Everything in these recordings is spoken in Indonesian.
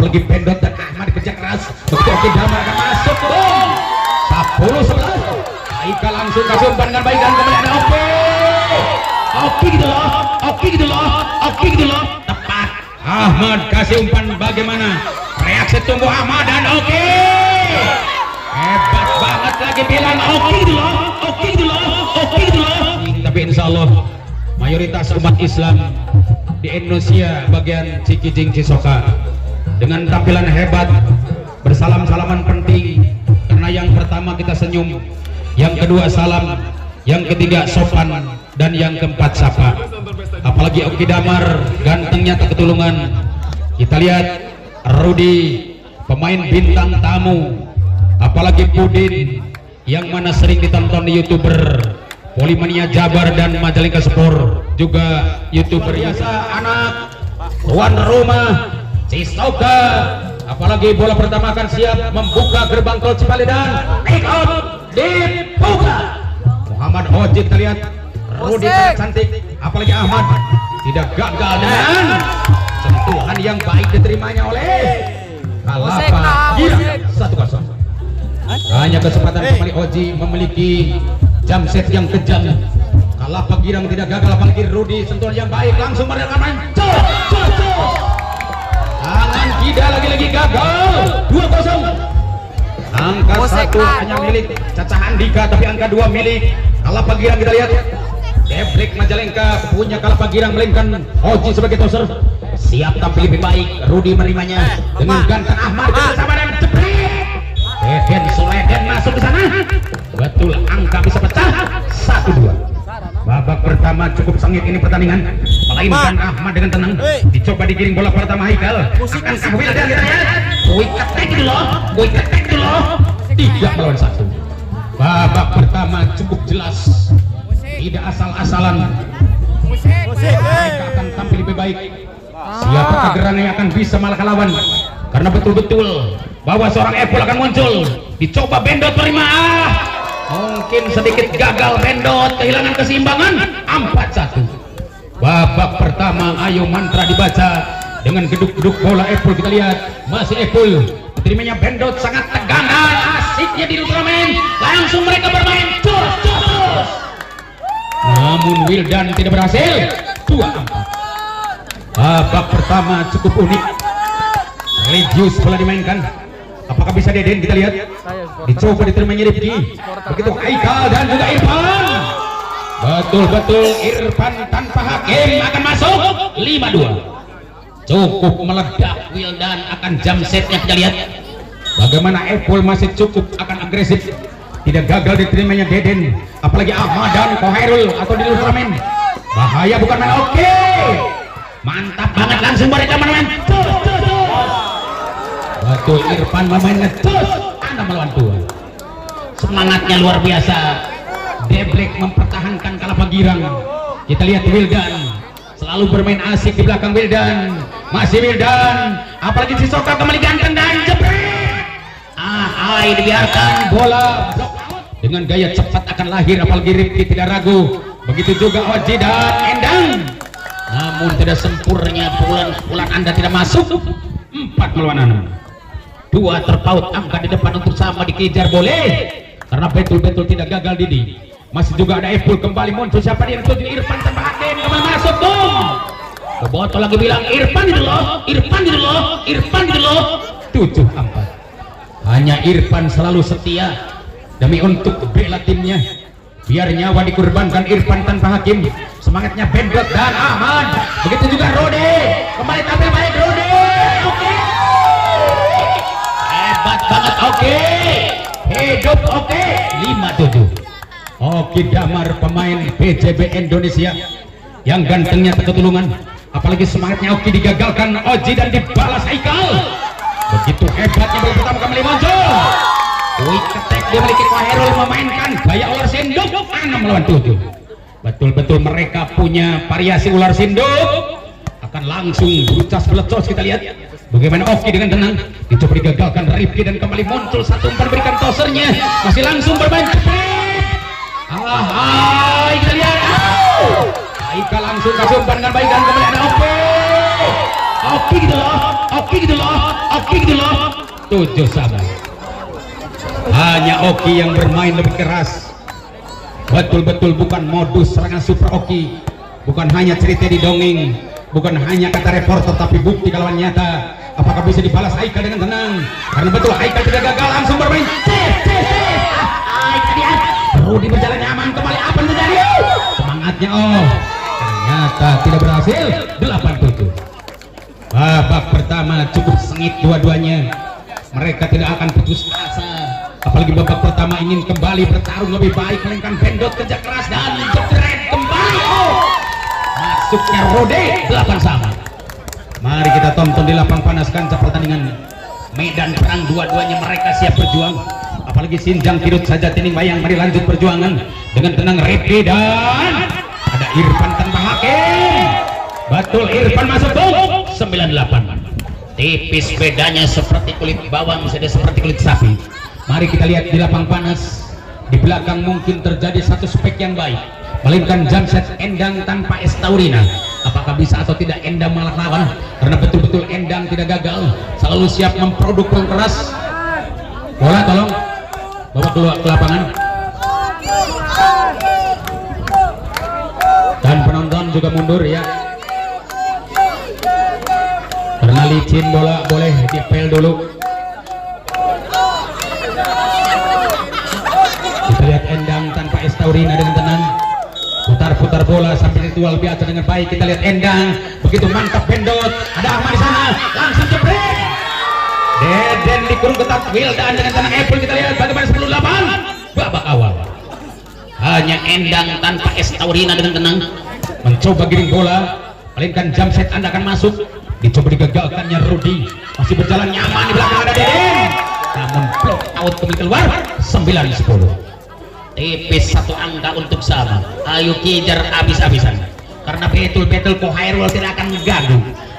apalagi Pendot dan Ahmad kerja keras. Begitu Oki Damar akan masuk. 10-11. Haikal langsung kasih umpan dengan baik dan kembali ada Oki. Oki gitu loh, Oki gitu loh, Oki gitu loh. Tepat. Ahmad kasih umpan, bagaimana reaksi tunggu Ahmad dan Oki. Hebat banget lagi bilang Oki gitu loh, Oki gitu loh, Oki gitu loh. Tapi insya Allah mayoritas umat Islam di Indonesia bagian Cikijing Cisoka dengan tampilan hebat, bersalam-salaman penting, karena yang pertama kita senyum, yang kedua salam, yang ketiga sopan, dan yang keempat sapa. Apalagi Oki Damar gantengnya tak ketulungan. Kita lihat Rudi pemain bintang tamu, apalagi Pudin yang mana sering ditonton di YouTuber Polimania Jabar dan Majalengka Sport, juga YouTuber biasa anak tuan rumah Cisoka. Apalagi bola pertama akan siap membuka gerbang tol Cipali dan pick out dibuka. Muhammad Ojid, kita lihat Rudi sangat cantik, apalagi Ahmad tidak gagal dengan sentuhan yang baik diterimanya oleh Kalapa Girang. 1-0. Hanya kesempatan kembali Oji memiliki jam set yang kejam. Kalapa Girang tidak gagal, apalagi Rudi sentuhan yang baik langsung mereka main. Tangan tidak lagi-lagi gagal. 2-0. Angka 1 hanya milik Caca Andika, tapi angka 2 milik Kalapa Girang. Kita lihat Debrek Majalengka punya Kalapa Girang, melainkan Oji sebagai toser. Siap tampil lebih baik, Rudi menerimanya dengan ganteng Ahmad bersama dan jepret. Deden Soleden masuk ke sana. Betul, angka bisa pecah. 1-2. Babak pertama cukup sengit ini pertandingan, melainkan Ahmad dengan tenang dicoba digiring bola pertama Haikal. Akankah Wildan kita lihat? Boy ketek itu loh, boy ketek itu loh. 3-1. Babak pertama cukup jelas, tidak asal-asalan. Mereka akan tampil lebih baik. Siapakah gerangan yang akan bisa mengalahkan lawan? Karena betul-betul bahwa seorang Apple akan muncul. Dicoba Bendot terima. Mungkin sedikit gagal, Bendot kehilangan keseimbangan. 4-1. Babak pertama ayo mantra dibaca dengan geduk-geduk bola Apple. Kita lihat masih Apple, diterimanya Bendot sangat tegangan, asiknya di Ultraman. Langsung mereka bermain cus. Namun Wildan tidak berhasil. 2-4. Babak pertama cukup unik, religius bola dimainkan. Apakah bisa Deden? Kita lihat dicoba diterimanya Rifki. Begitu Haikal dan juga Irfan. Betul-betul Irfan tanpa hakim akan masuk. 5-2. Cukup meledak. Wildan akan jam setnya. Kita lihat bagaimana Apple masih cukup akan agresif. Tidak gagal diterimanya Deden, apalagi Ahmad dan Kohairul atau di Ultraman. Bahaya bukan main. Oke, mantap banget, langsung mereka main. Betul, Irfan memain ngecus. 6-2. Semangatnya luar biasa. Deblek mempertahankan Kalapa Girang. Kita lihat Wildan selalu bermain asik di belakang Wildan. Masih Wildan, apalagi Cisoka kembali ganteng dan jepret. Dibiarkan bola blok out. Dengan gaya cepat akan lahir, apalagi Rifki tidak ragu. Begitu juga Oji dan Endang. Namun tidak sempurna, pukulan Anda tidak masuk. 4-6. 2 terpaut, angka di depan untuk sama dikejar boleh, karena betul-betul tidak gagal Didi. Masih juga ada Epul kembali muncul. Siapa dia yang tuju? Irfan tanpa hakim kembali masuk. Boom. Keboto lagi bilang Irfan itu loh, Irfan itu loh, Irfan itu loh. 7-4. Hanya Irfan selalu setia demi untuk bela timnya. Biar nyawa dikorbankan Irfan tanpa hakim. Semangatnya Bendot dan Ahmad. Begitu juga Rode. Kembali tampil baik Rode. Oke. Hebat banget. Oke. Hidup oke. 5-7. Oki Damar pemain PJB Indonesia yang gantengnya tak ketulungan. Apalagi semangatnya Oki digagalkan Oji dan dibalas Haikal. Begitu hebatnya bola pertama kembali muncul. Wih ketek dimiliki Kohairul memainkan gaya ular sinduk. 6-7. Betul-betul mereka punya variasi ular sinduk. Akan langsung berucas belecos. Kita lihat bagaimana Oki dengan tenang dicoba digagalkan Rifki dan kembali muncul satu umpan berikan tosernya. Masih langsung bermain. Kita lihat. Haikal langsung kasih umpan dengan baik dan kembali ada Oki. Oki gitu loh, Oki gitu loh, Oki gitu loh. 7 sama. Hanya Oki yang bermain lebih keras. Betul-betul bukan modus serangan Super Oki, bukan hanya cerita di dongeng, bukan hanya kata reporter, tapi bukti lawan nyata. Apakah bisa dibalas Haikal dengan tenang? Karena betul Haikal tidak gagal, langsung bermain. Rudi berjalan nyaman kembali. Apa yang terjadi? Semangatnya ternyata tidak berhasil. 87. Babak pertama cukup sengit dua-duanya. Mereka tidak akan putus asa. Apalagi babak pertama ingin kembali bertarung lebih baik, melainkan Bendot kerja keras dan jebret kembali. Masuknya Rode. 8 sama. Mari kita tonton di lapang panas kancah pertandingan. Medan perang dua-duanya mereka siap berjuang. Apalagi Sinjang Kidut saja Tining Bayang. Mari lanjut perjuangan dengan tenang. Rifki dan ada Irfan tanpa hakim. Betul, Irfan masuk gol. 98. Tipis bedanya seperti kulit bawang, sudah seperti kulit sapi. Mari kita lihat di lapang panas. Di belakang mungkin terjadi satu spek yang baik, melainkan Jamset Endang tanpa Estaurina. Apakah bisa atau tidak Endang malah lawan? Karena betul-betul Endang tidak gagal, selalu siap memproduk yang keras. Bola tolong bawa keluar ke lapangan. Dan penonton juga mundur ya, karena licin bola. Boleh dipel dulu. Kita lihat Endang tanpa Estaurina dengan tenang, putar-putar bola sampai ritual biasa dengan baik. Kita lihat Endang begitu mantap. Bendot, ada Ahmad di sana, langsung jebret. Deden dikurung ketat. Wildan dengan tenang. Apple kita lihat bagaimana 10-8 babak awal. Hanya Endang tanpa Estaurina dengan tenang mencoba giring bola, melainkan Jamset Anda akan masuk. Dicoba digagalkannya Rudi, masih berjalan nyaman di belakang ada Deden, namun blok out kembali keluar. 9-10. Tipis satu angka untuk sama. Ayo kejar habis-habisan, karena betul-betul Kohairul tidak akan mengganggu.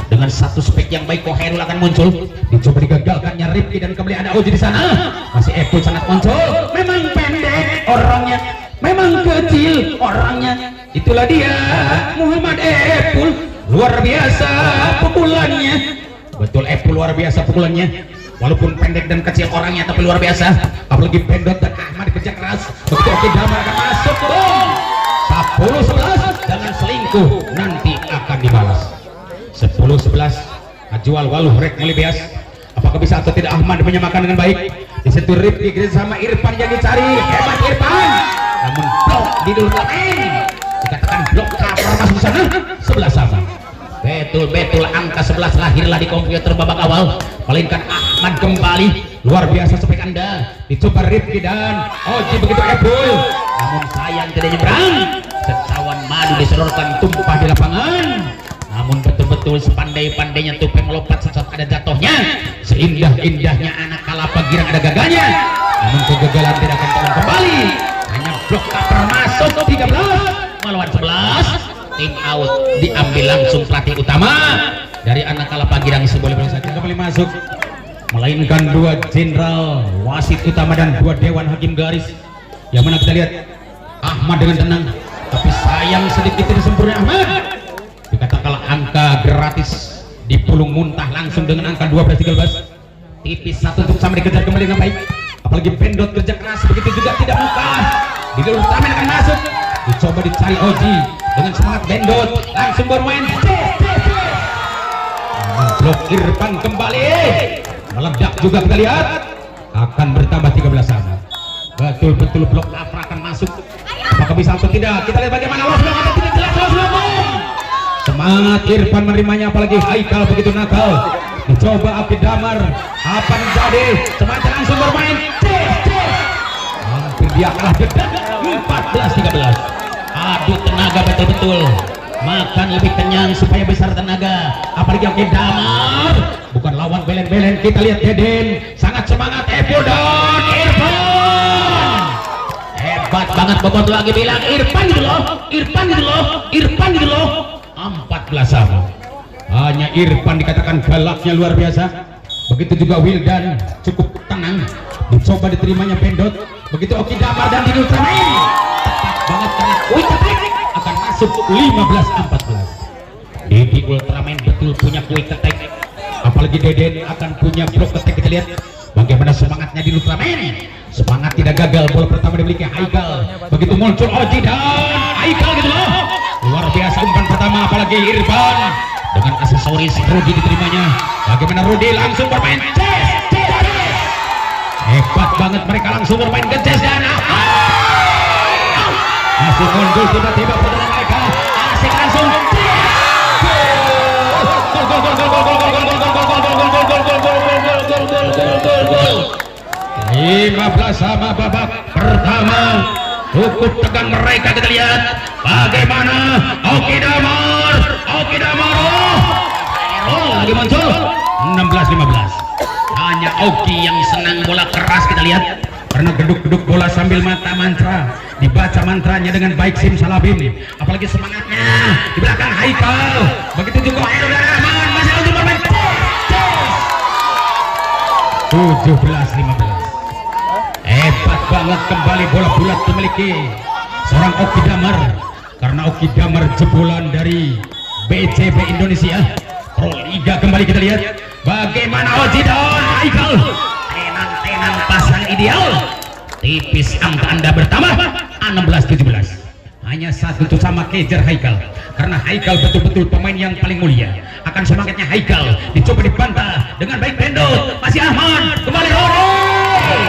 Dengan satu spek yang baik Kohairul akan muncul. Dicoba digagalkannya Rifki dan kembali ada Oji di sana. Masih Epul sangat muncul. Memang pendek orangnya, memang kecil orangnya. Itulah dia Muhammad Epul, luar biasa pukulannya. Betul, Epul luar biasa pukulannya. Walaupun pendek dan kecil orangnya, tapi luar biasa. Apalagi Bendot dan Ahmad kerja keras. Begitu Oki Damar akan masuk. 10-11. Jangan selingkuh, nanti akan dibalas. 10-11. Ajual Waluh Rek Melibias. Apakah bisa atau tidak Ahmad menyamakan dengan baik? Disitu Rifki sama Irfan yang dicari. Hebat Irfan, namun blok di dulu dikatakan blok cover masuk di sana. 11 sama. Betul-betul angka 11 lahirlah di komputer babak awal, melainkan Ahmad kembali. Luar biasa spek Anda. Dicoba Rifki dan Oji begitu Ebul, namun sayang tidak nyebrang. Secawan madu disedorkan tumpah di lapangan. Namun betul-betul sepandai-pandainya Tupai melompat saat ada jatuhnya, seindah-indahnya anak Kalapa girang ada gaganya, namun kegagalan tidak akan terulang kembali. Hanya blok cover masuk 13 melawan 11. Tim out diambil langsung pelatih utama dari anak Kalapa girang. Seboleh saja kembali masuk, melainkan dua jenderal wasit utama dan dua dewan hakim garis. Yang mana kita lihat Ahmad dengan tenang, tapi sayang sedikit tidak sempurna Ahmad. Dikatakan angka gratis dipulung muntah langsung dengan angka 12-13. Tipis satu untuk sama dikejar kembali dengan baik. Apalagi Bendot kerja keras, begitu juga tidak muka. Di jalur utama akan masuk. Dicoba dicari Oji dengan semangat. Bendot langsung bermain. Blok Irfan kembali meledak juga, kita lihat akan bertambah 13 sama. Betul-betul blok Afra akan masuk. Apakah bisa atau tidak? Kita lihat bagaimana. Ada tidak jelas. Semangat Irfan menerimanya, apalagi Haikal begitu nakal. Dicoba Abdi Damar, apa yang jadi? Semangat langsung bermain. Hampir dia kalah jeda. 14-13. Adu tenaga betul-betul. Makan lebih kenyang supaya besar tenaga. Apalagi Abdi Damar bukan lawan belen-belen. Kita lihat Deden sangat semangat. Epul dan Irfan hebat banget. Bobot lagi bilang Irfan gitu loh, Irfan gitu loh, Irfan gitu loh. 14 sama. Hanya Irfan dikatakan galaknya luar biasa. Begitu juga Wildan cukup tenang. Dicoba diterimanya Bendot. Begitu Oki Damar dan di Ultraman tepat banget karena kuit ketek akan masuk 15-14. Didi Ultraman betul punya kuit ketek. apalagi Deden akan punya blok ketek. Kita lihat bagaimana semangatnya di Ultraman. Semangat tidak gagal. Bola pertama dimiliki Haikal, begitu muncul Oji dan Haikal gitu loh, luar biasa umpan pertama. Apalagi Irfan dengan aksesoris Rudi diterimanya. Bagaimana Rudi langsung bermain hebat banget, mereka langsung bermain geces dan masih muncul tiba-tiba pertandingan mereka asik langsung 15 sama babak pertama. Cukup tegang mereka. Kita lihat bagaimana Oki Damar lagi muncul 16-15. Hanya Oki yang senang bola keras. Kita lihat karena geduk-geduk bola sambil mata mantra, dibaca mantranya dengan baik Simsalabim. Apalagi semangatnya di belakang Haikal, begitu juga Hairul Rahman masih untuk bermain 17-15. Hebat banget kembali bola bulat dimiliki seorang Oki Damar, karena Oki Damar jebolan dari BCB Indonesia Pro Liga. Kembali kita lihat bagaimana Oji dan Haikal, tenan pasang ideal. Tipis angka Anda bertambah 16-17. Hanya satu tuh sama kejar Haikal, karena Haikal betul-betul pemain yang paling mulia. Akan semangatnya Haikal dicoba dibantah dengan baik Bendot. Masih Ahmad, kembali Rudi,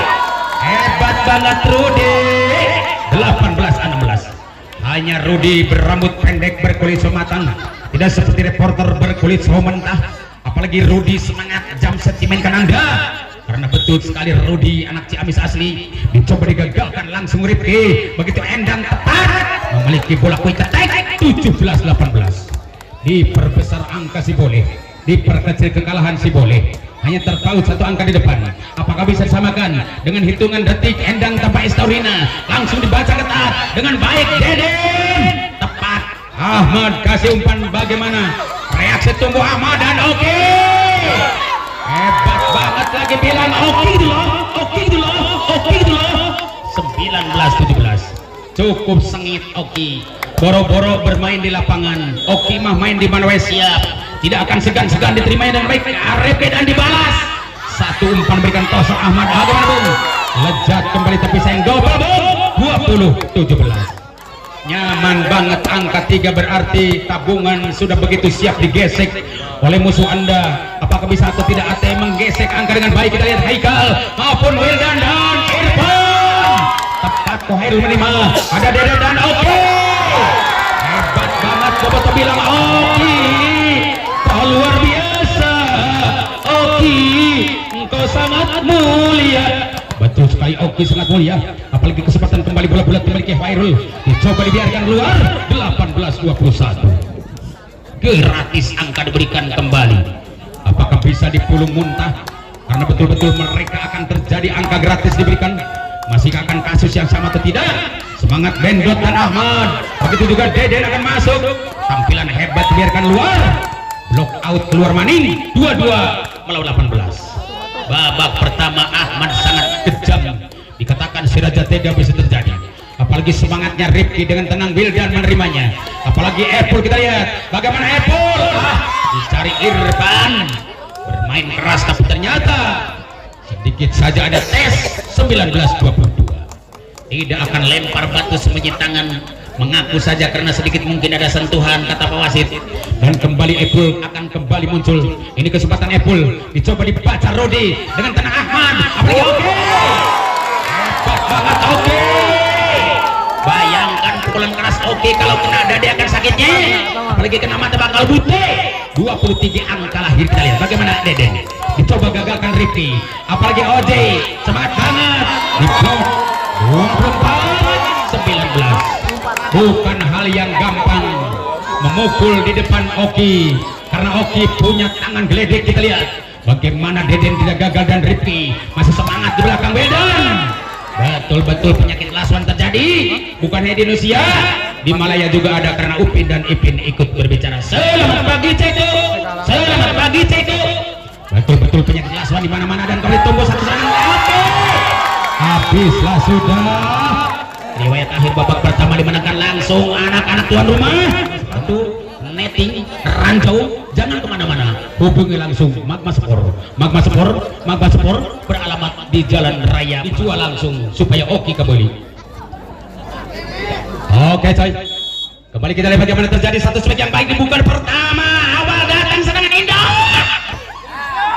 hebat banget Rudi. 18-16. Hanya Rudi berambut pendek berkulit sematang, tidak seperti reporter berkulit mentah. Apalagi Rudi semangat jam set dimainkan Anda, karena betul sekali Rudi anak Ciamis asli. Dicoba digagalkan langsung Rifki, begitu Endang tepat memiliki bola quick attack. 17-18. Diperbesar angka si boleh, diperkecil kekalahan si boleh. Hanya terpaut satu angka di depan. Apakah bisa disamakan dengan hitungan detik? Endang tanpa Estaurina langsung dibaca ketat dengan baik. Deden tepat. Ahmad kasih umpan. Bagaimana reaksi tumbuh Ahmad dan Oki, hebat banget lagi bilang Oki dulu 19-17. cukup sengit Oki, boro-boro bermain di lapangan. Oki mah main di mana siap, tidak akan segan-segan diterima dengan baik. Arep dan dibalas. Satu umpan berikan tosok Ahmad. Bagaimana Bung? Lejat kembali tapi sayang double Bung. 20-17. Nyaman banget angka 3, berarti tabungan sudah begitu siap digesek oleh musuh Anda. Apakah bisa atau tidak ATM menggesek angka dengan baik? Kita lihat Haikal maupun Wildan dan Irfan. Tepat Kohairul menerima. Ada Dede dan Oki. Hebat banget. Coba bilang Oki, kau luar biasa. Oki, engkau sangat mulia. Betul sekali, Oki sangat mulia. Apalagi kesempatan kembali bola bulat dimiliki Khairul, dicoba dibiarkan keluar. 18-21. Gratis angka diberikan kembali. Apakah bisa dipulung muntah? Karena betul-betul mereka akan terjadi angka gratis diberikan. Masih akan kasus yang sama atau tidak? Semangat Bendot dan Ahmad. Begitu juga Deden akan masuk. Tampilan hebat dibiarkan luar. Block out keluar maning. 22 melawan 18. Babak pertama Ahmad sangat kejam, dikatakan Siraja tidak bisa terjadi. Apalagi semangatnya Rifki dengan tenang Wildan menerimanya. Apalagi Epul, kita lihat bagaimana Epul dicari Irfan, bermain keras tapi ternyata sedikit saja ada tes. 19-22. Tidak akan lempar batu sembunyi tangan, mengaku saja karena sedikit mungkin ada sentuhan, kata Pak Wasit. Dan kembali Epul akan kembali muncul. Ini kesempatan Epul, dicoba dibaca Rodi dengan tenang Ahmad. Apalagi Oki, hebat banget Oki. Bayangkan pukulan keras Oki, kalau kena dada akan sakitnya. Apalagi kena mata bakal buta. 23 angka lahir. Kita lihat bagaimana Deden dicoba gagalkan Rifki. Apalagi Oji, semangat banget. Di blok 24-19. Bukan hal yang gampang memukul di depan Oki, karena Oki punya tangan geledek. Kita lihat bagaimana Deden tidak gagal dan Rifki masih semangat di belakang Wildan. Betul-betul penyakit lasuan terjadi, bukan hanya di Indonesia, di Malaya juga ada, karena Upin dan Ipin ikut berbicara. Selamat pagi Ceko, selamat pagi Ceko. Betul-betul penyakit lasuan di mana-mana dan kembali tumbuh satu serangan. Oke, habislah sudah. Riwayat akhir babak pertama dimenangkan langsung anak-anak tuan rumah. 1, 6, netting, ranjau, jangan kemana-mana, hubungi langsung Magma Sport beralamat di Jalan Raya, dijual langsung supaya Oki kembali. Oke coy, kembali kita lihat bagaimana terjadi satu strike yang baik dibuka pertama, awal datang serangan indah,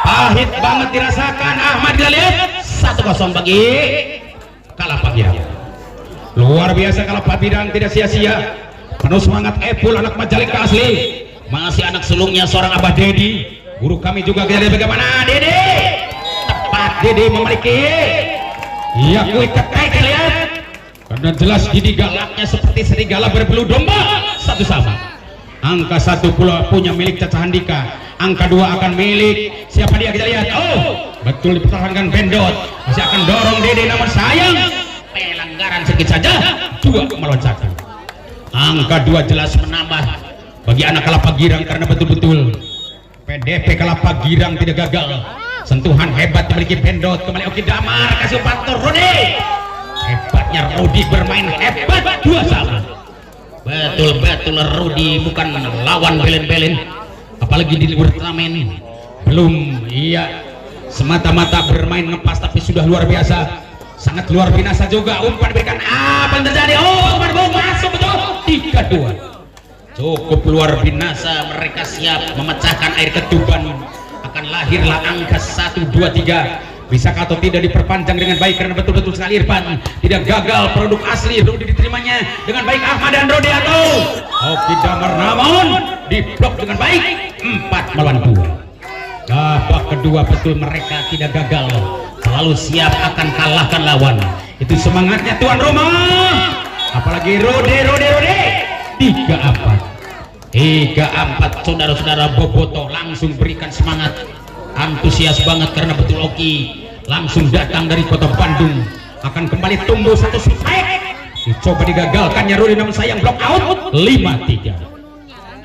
pahit banget dirasakan Ahmad. Kita lihat 1-0 bagi Kalapa Girang. Luar biasa Kalapa Girang, tidak sia-sia, penuh semangat. Epul anak Majalengka asli, masih anak sulungnya seorang Abah Dedi, guru kami juga. Kita lihat bagaimana Dede, tepat Dede memiliki kui ketek. Kita lihat karena jelas Didi galaknya seperti serigala berbulu domba. Satu sama, angka 1 pula punya milik Caca Handika, angka 2 akan milik siapa dia. Kita lihat, oh betul dipertahankan Bendot, masih akan dorong Dede, namun sayang pelanggaran sedikit saja, 2 melawan 1. Angka 2 jelas menambah bagi anak Kalapa Girang karena betul-betul PDP Kalapa Girang tidak gagal. Sentuhan hebat dimiliki Bendot, kembali Oki Damar, kasih umpan Rudi. Hebatnya Rudi bermain hebat, 2 sama. Betul-betul Rudi bukan lawan belen-belen, apalagi di luar turnamen. Belum iya semata-mata bermain ngepas, tapi sudah luar biasa, sangat luar biasa juga. Umpan diberikan, apa yang terjadi? Oh, umpan masuk betul, 3-2. Cukup luar biasa, mereka siap memecahkan air ketuban. Akan lahirlah angka 1, 2, 3. Bisakah atau tidak diperpanjang dengan baik, karena betul-betul sekali Irfan tidak gagal, produk asli Rudi diterimanya dengan baik. Ahmad dan Rudi atau Oki Damar, namun diblok dengan baik, 4 melawan 2. Babak kedua betul mereka tidak gagal, selalu siap akan kalahkan lawan. Itu semangatnya tuan rumah, apalagi Rudi 3-4 saudara-saudara Boboto langsung berikan semangat, antusias banget karena betul Oki langsung datang dari kota Bandung, akan kembali tumbuh satu strike. Dicoba digagalkannya Rudi, namun sayang blok out, 5-3.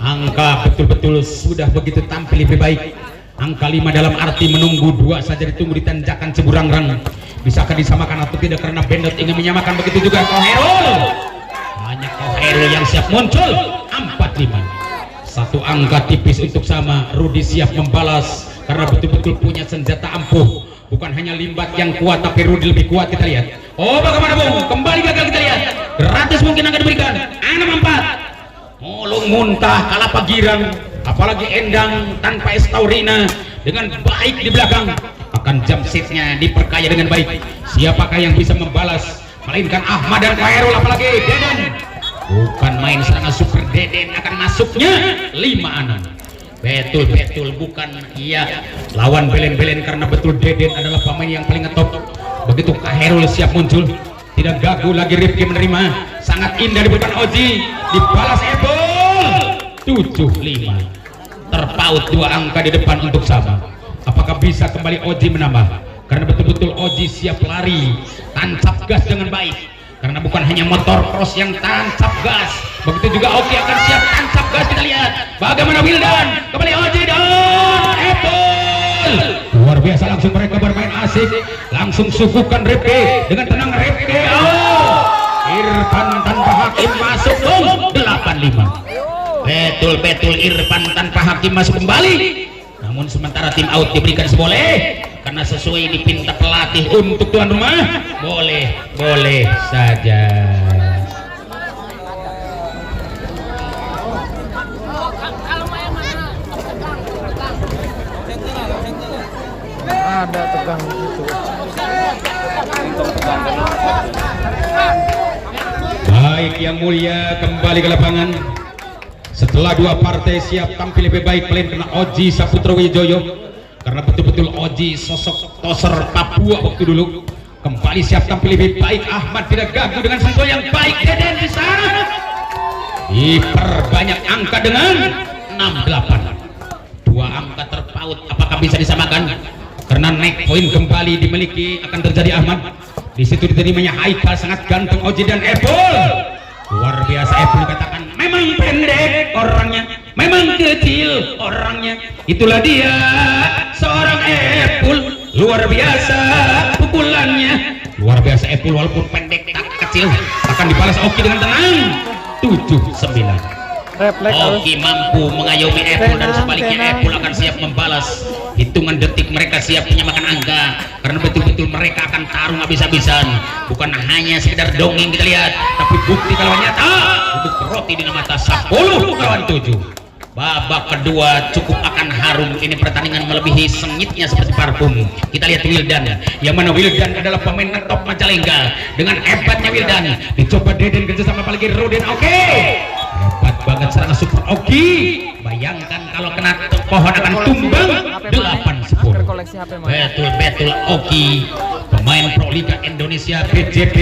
Angka betul-betul sudah begitu tampil lebih baik. Angka 5 dalam arti menunggu, 2 saja ditunggu di tanjakan Ciburangrang. Bisakah disamakan atau tidak, karena Bendot ingin menyamakan. Begitu juga Koherul, hanya Koherul yang siap muncul. 4-5, satu angka tipis untuk sama. Rudi siap membalas karena betul-betul punya senjata ampuh, bukan hanya Limbat yang kuat, tapi Rudi lebih kuat. Kita lihat, oh bagaimana Bung, kembali gagal. Kita lihat, gratis mungkin akan diberikan 6-4. Mulung muntah Kalapa Girang, apalagi Endang tanpa Estaurina dengan baik di belakang. Akan jump seatnya diperkaya dengan baik. Siapakah yang bisa membalas melainkan Ahmad dan Khairul, apalagi Deden. Bukan main serangan super Deden akan masuknya 5-6. Betul-betul bukan iya lawan belen-belen, karena betul Deden adalah pemain yang paling ngetop. Begitu Khairul siap muncul, tidak gagu lagi Rifki menerima, sangat indah diberikan Oji, dibalas Ebol. 7-5, terpaut 2 angka di depan untuk sama. Apakah bisa kembali Oji menambah? Karena betul-betul Oji siap lari, tancap gas dengan baik, karena bukan hanya motor cross yang tancap gas, begitu juga Oki akan siap tancap gas. Kita lihat bagaimana Wildan, kembali Oji dan Apple, luar biasa. Langsung mereka bermain asik, langsung suguhkan Rifki dengan tenang. Rifki, oh Irfan tanpa hakim masuk, 8-5. Betul-betul Irfan tanpa hakim masuk kembali, namun sementara tim out diberikan seboleh, karena sesuai dipinta pelatih untuk tuan rumah. Boleh saja. Ada tegang gitu. Baik yang mulia, kembali ke lapangan setelah 2 partai siap tampil lebih baik, melainkan Oji Saputra Wijoyo, karena betul-betul Oji sosok toser Papua waktu dulu, kembali siap tampil lebih baik. Ahmad tidak gagu dengan sentuh yang baik. Deden di sana diperbanyak angka dengan 6-8, 2 angka terpaut. Apakah bisa disamakan? Karena naik poin kembali dimiliki akan terjadi Ahmad. Di situ diterimanya Haikal, sangat ganteng Oji dan Epul. Luar biasa. Epul dikatakan memang pendek orangnya, memang kecil orangnya, itulah dia seorang Epul. Luar biasa pukulannya, luar biasa Epul walaupun pendek tak kecil. Akan dibalas Oki dengan tenang. 7-9. Oki mampu mengayomi Epul dan sebaliknya Epul akan siap membalas. Hitungan detik mereka siap menyamakan angka karena betul-betul mereka akan tarung habis-habisan. Bukan hanya sekedar dongeng kita lihat, tapi bukti kalau nyata untuk roti dengan mata 10 lawan 7. Babak kedua cukup akan harum. Ini pertandingan melebihi sengitnya seperti parfum. Kita lihat Wildan, yang mana Wildan adalah pemain top Majalengka. Dengan hebatnya Wildan dicoba Deden kerjasama apalagi Rudin. Oke, hebat banget serangan super Oki. Bayangkan kalau kena pohon akan tumbang 8-10. Betul-betul Oki, pemain Pro Liga Indonesia BJB,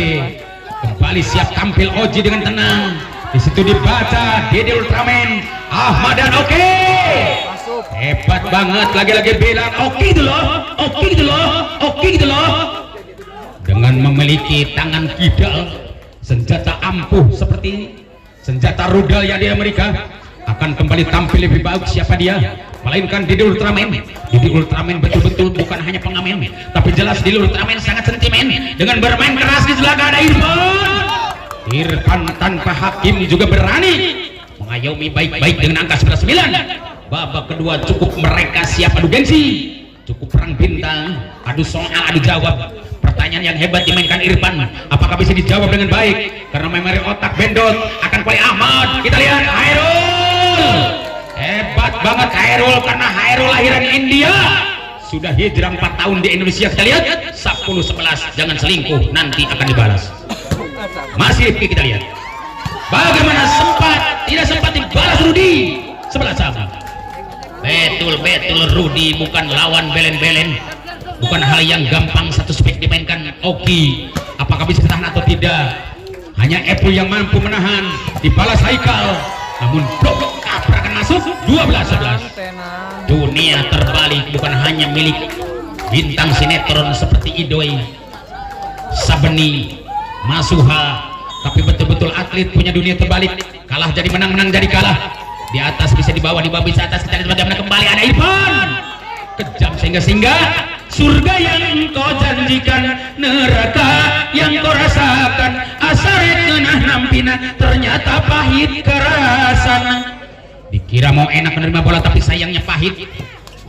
kembali siap tampil Oji dengan tenang. Di situ dibaca Dede Ultraman Ahmad dan Oke. Hebat banget, lagi-lagi bilang Oke gitu loh, Oke gitu loh, Oke gitu loh. Dengan memiliki tangan kidal, senjata ampuh seperti senjata rudal yang di Amerika, akan kembali tampil lebih baik. Siapa dia? Melainkan Dede Ultraman. Dede Ultraman betul-betul bukan hanya pengamen, tapi jelas Dede Ultraman sangat sentimen dengan bermain keras di sebelah ada Irfan tanpa hakim juga berani mengayomi baik-baik dengan angka 11-9. Babak kedua cukup mereka siap adu gengsi, cukup perang bintang, adu soal, adu jawab. Pertanyaan yang hebat dimainkan Irfan, apakah bisa dijawab dengan baik? Karena memori otak bendot akan kembali Ahmad. Kita lihat Hairul, hebat banget Hairul, karena Hairul lahiran India, sudah hijrah 4 tahun di Indonesia. Kita lihat 10-11, jangan selingkuh, nanti akan dibalas. Masih kita lihat bagaimana tidak sempat dibalas Rudi sebelah sama. Betul-betul Rudi bukan lawan belen-belen, bukan hal yang gampang satu spek dimainkan Oki. Apakah bisa tahan atau tidak? Hanya Epul yang mampu menahan. Dibalas Haikal, namun blok akan masuk 12-11. Dunia terbalik bukan hanya milik bintang sinetron seperti Idoi, Sabeni, Masuha, tapi betul-betul atlet punya dunia terbalik. Kalah jadi menang, menang jadi kalah. Di atas bisa di bawah, di bawah bisa atas. Kita lihat bagaimana kembali ada Irfan, kejam sehingga surga yang kau janjikan, neraka yang kau rasakan, asaret ngenah nampina, ternyata pahit kerasan. Dikira mau enak menerima bola, tapi sayangnya pahit.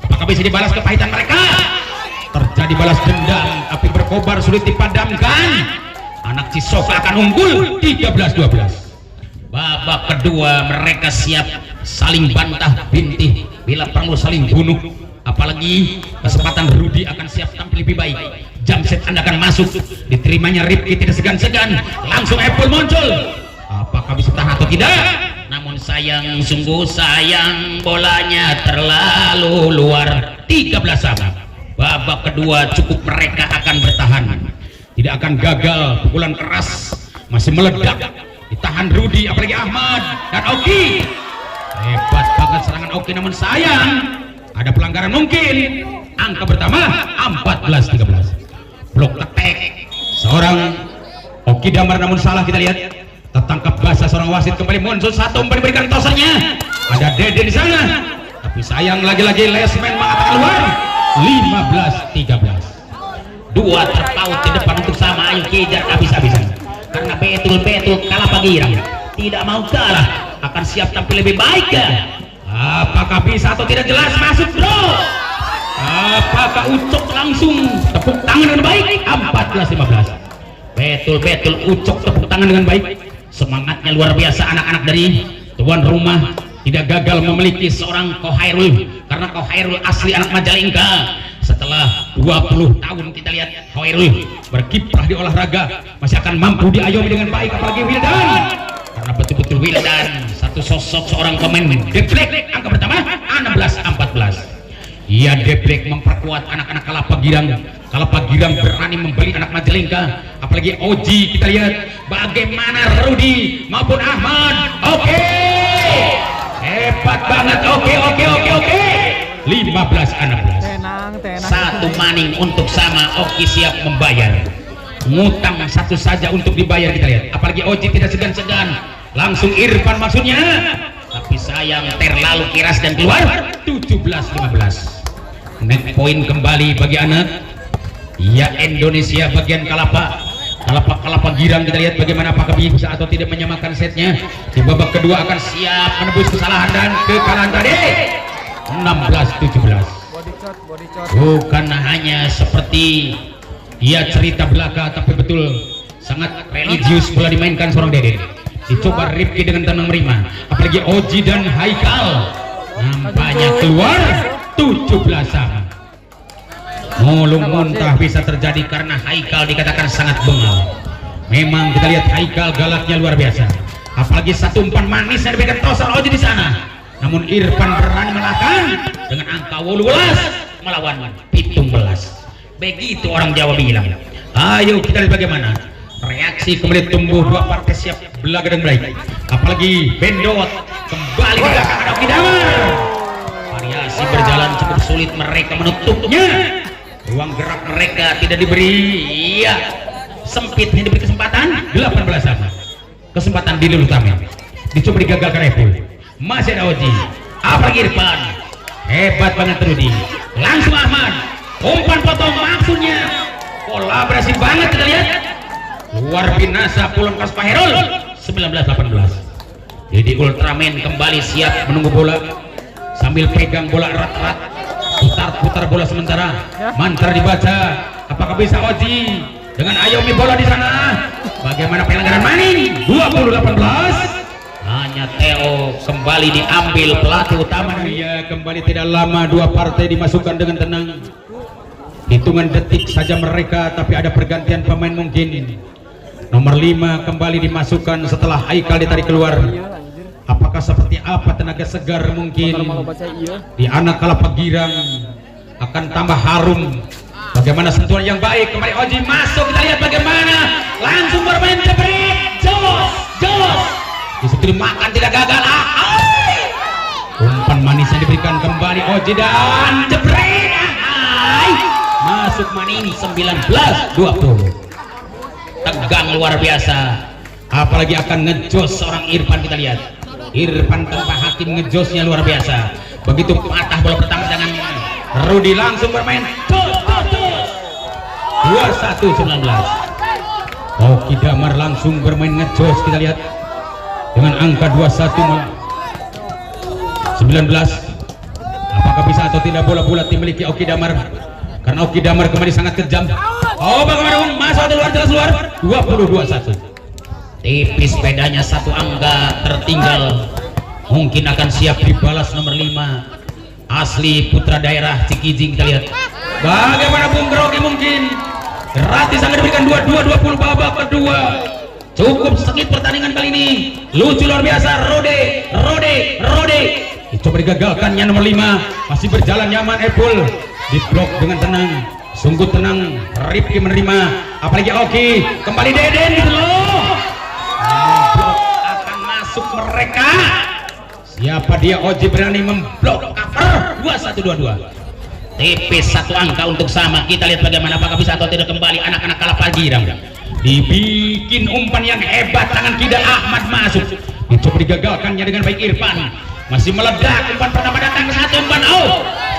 Apakah bisa dibalas kepahitan mereka? Terjadi balas dendam, tapi berkobar sulit dipadamkan. Anak Cisoka akan unggul 13-12. Babak kedua mereka siap saling bantah bintih, bila perlu saling bunuh. Apalagi kesempatan Rudi akan siap tampil lebih baik. Jump set Anda akan masuk, diterimanya Ripki tidak segan-segan, langsung Apple muncul. Apakah bisa tahan atau tidak? Namun sayang, sungguh sayang, bolanya terlalu luar. 13 sama. Babak kedua cukup mereka akan bertahan, tidak akan gagal. Pukulan keras masih meledak, ditahan Rudi, apalagi Ahmad dan Oki. Hebat banget serangan Oki, namun sayang ada pelanggaran mungkin. Angka pertama 14-13. Blok attack seorang Oki Damar, namun salah. Kita lihat tertangkap basah seorang wasit, kembali muncul satu memberikan tosannya. Ada Dede di sana, tapi sayang lagi-lagi Lesman mengatakan keluar. 15-13. Dua terpaut di depan untuk sama. Ayo kejar habis-habisan, karena betul-betul kalah Pagirang tidak mau kalah, akan siap tampil lebih baik ya. Apakah bisa atau tidak jelas? Masuk bro. Apakah Ucok langsung tepuk tangan dengan baik? 14-15. Betul-betul Ucok tepuk tangan dengan baik. Semangatnya luar biasa anak-anak dari tuan rumah. Tidak gagal memiliki seorang Kohairul, karena Kohairul asli anak Majalengka. Setelah 20 tahun kita lihat Kohairul berkiprah di olahraga masih akan mampu diayomi dengan baik, apalagi Wildan, karena betul-betul Wildan satu sosok seorang pemain deblek. Angka pertama 16-14. Ia deblek memperkuat anak-anak Kalapa Girang. Kalapa Girang berani membeli anak Majalengka, apalagi Oji. Kita lihat bagaimana Rudi maupun Ahmad. Oke, hebat banget. Oke. 15-16. Satu maning untuk sama. Oki siap membayar. Ngutang satu saja untuk dibayar. Kita lihat, apalagi Oji tidak segan-segan, langsung Irfan maksudnya, tapi sayang terlalu keras dan keluar. 17-15. Net point kembali bagi anak ya Indonesia bagian Kalapa. Kalapa girang, kita lihat bagaimana apakah bisa atau tidak menyamakan setnya. Di babak kedua akan siap menebus kesalahan dan kekalahan tadi. 16-17. Bukan hanya seperti dia cerita belaka, tapi betul sangat religius pula dimainkan seorang Deden. Dicoba Rifki dengan tenang menerima, apalagi Oji dan Haikal nampaknya keluar 17 sama. Mulung muntah bisa terjadi karena Haikal dikatakan sangat bengal. Memang kita lihat Haikal galaknya luar biasa, apalagi satu umpan manis yang diberikan tosar Oji di sana. Namun Irfan berani mengalahkan dengan angka 18 melawan 17. Begitu orang Jawa bilang. Ayo kita lihat bagaimana reaksi kembali tumbuh dua partai siap belaga dan baik. Apalagi Bendot kembali ke belakang ada Oki Damar. Variasi berjalan cukup sulit, mereka menutupnya. Ruang gerak mereka tidak diberi, iya, sempit, hanya diberi kesempatan 18 sama. Kesempatan di Lulu Tamen dicoba digagalkan Epul. Masih ada Oji, apalagi Irfan, hebat banget Rudi. Langsung Ahmad, umpan potong maksudnya kolaborasi banget, kita lihat luar binasa pulang kas Pak Herul. 19-18. Jadi Ultraman kembali siap menunggu bola sambil pegang bola erat-erat, putar bola sementara. Mantra dibaca, apakah bisa Oji dengan ayomi bola di sana? Bagaimana pelanggaran maning? 20-18. Hanya Theo kembali diambil pelatih utama. Ya, kembali tidak lama dua partai dimasukkan dengan tenang. Hitungan detik saja mereka, tapi ada pergantian pemain mungkin. Nomor 5 kembali dimasukkan setelah Haikal ditarik keluar. Apakah seperti apa tenaga segar mungkin di anak Kalapa Girang akan tambah harum. Bagaimana sentuhan yang baik, kembali Oji masuk, kita lihat bagaimana langsung bermain jebret, jos disitu makan tidak gagal. Umpan manis yang diberikan kembali Oji dan jebret, masuk maning. 19-20. Tegang luar biasa, apalagi akan ngejos seorang Irfan. Kita lihat Irfan tanpa hakim ngejosnya luar biasa. Begitu patah bola pertama dengan Rudi langsung bermain 21-19. Oki Damar langsung bermain ngejos, kita lihat dengan angka 21-19. Apakah bisa atau tidak bola-bola dimiliki Oki Damar? Karena Oki Damar kembali sangat kejam. Oh, bagaimana masuk atau luar, jelas luar. 20-21. Tipis bedanya satu angka tertinggal. Mungkin akan siap dibalas nomor 5 asli putra daerah Cikijing. Kita lihat bagaimana Bung Grogi mungkin gratis akan diberikan 22-20 babak kedua. Cukup sedikit pertandingan kali ini, lucu luar biasa. Rode dicoba digagalkannya nomor 5. Masih berjalan nyaman Epul, diblok dengan tenang, sungguh tenang. Rifki menerima, apalagi Oki, kembali Deden gitu loh. Blok akan masuk mereka. Siapa dia? Oji berani memblok cover. 21-22. Tipis satu angka untuk sama. Kita lihat bagaimana apakah bisa atau tidak kembali anak-anak Kalapa Girang. Dibikin umpan yang hebat, tangan kidal Ahmad masuk, dicoba digagalkannya dengan baik Irfan. Masih meledak, umpan pertama datang ke satu umpan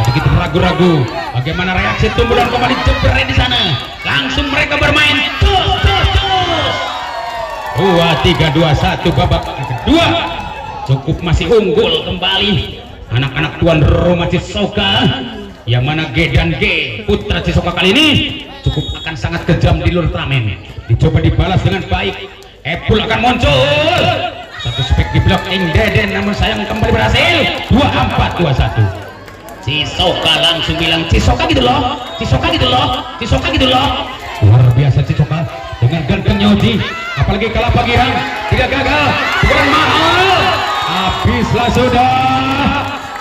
sedikit ragu-ragu. Bagaimana reaksi tumbuh dan kembali jebret di sana. Langsung mereka bermain 2-3-2-1 babak kedua. Cukup masih unggul kembali anak-anak tuan rumah Cisoka, yang mana G dan G putra Cisoka kali ini cukup akan sangat kejam di Ultraman. Dicoba dibalas dengan baik, Epul akan muncul, satu spek di blocking Deden, namun sayang kembali berhasil. 24-21. Cisoka langsung bilang Cisoka gitu loh, Cisoka gitu loh, Cisoka gitu loh. Luar biasa Cisoka dengan gantengnya Oji, apalagi Kalapa Girang tidak gagal, kurang mahal. Habislah sudah.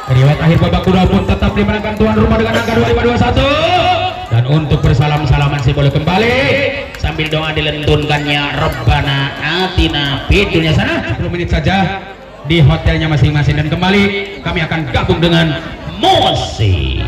Riwayat akhir babak kedua pun tetap dimenangkan tuan rumah dengan angka 25-21. Dan untuk bersalam-salaman sih boleh kembali sambil doa dilentunkannya Rabbana Atina fid dunya sana. 10 menit saja di hotelnya masing-masing, dan kembali kami akan gabung dengan Mosi.